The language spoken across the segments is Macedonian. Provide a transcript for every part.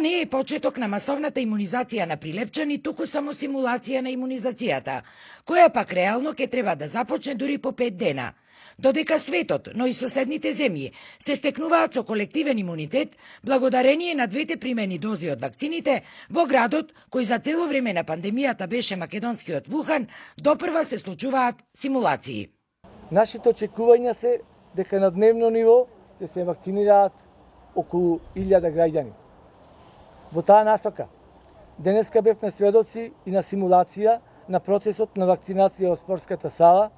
не е почеток на масовната имунизација на Прилепчани, туку само симулација на имунизацијата, која пак реално ќе треба да започне дури по 5 дена. Додека светот, но и соседните земји се стекнуваат со колективен имунитет, благодарение на двете примени дози од вакцините, во градот, кој за цело време на пандемијата беше македонскиот Вухан, допрва се случуваат симулации. Нашите очекувања се дека на дневно ниво ќе се вакцинираат околу 1000 граѓани. Во таа насока, денеска бевме сведоци и на симулација на процесот на вакцинација во спортската сала,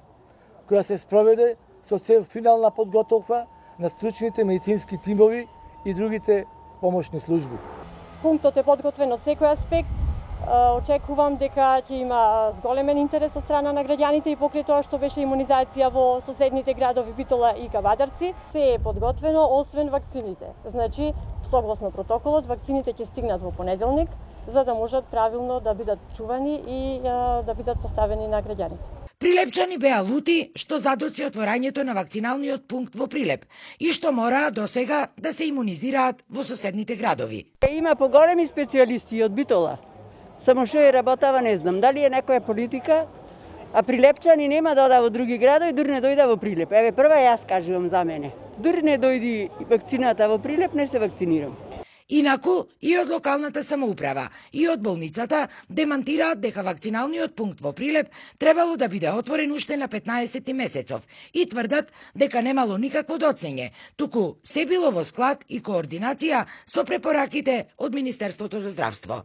која се спроведе со цел финална подготовка на стручните медицински тимови и другите помошни служби. Пунктот е подготвен од секој аспект. Очекувам дека ќе има зголемен интерес од страна на граѓаните и покрај тоа што беше имунизација во соседните градови Битола и Кавадарци, се е подготвено освен вакцините. Значи, согласно протоколот, вакцините ќе стигнат во понеделник, за да можат правилно да бидат чувани и да бидат поставени на граѓаните. Прилепчани беа лути што задоци отворањето на вакциналниот пункт во Прилеп и што мораа досега да се имунизираат во соседните градови. Има поголеми специјалисти од Битола. Само што е работава не знам, дали е некоја политика, а Прилепчани нема да ода во други градови, дури не дојда во Прилеп. Еве прва јас кажувам за мене. Дури не дојди вакцината во Прилеп, не се вакцинирам. Инаку, и од локалната самоуправа, и од болницата демантираат дека вакциналниот пункт во Прилеп требало да биде отворен уште на 15 месецов и тврдат дека немало никакво доцнење, туку се било во склад и координација со препораките од Министерството за здравство.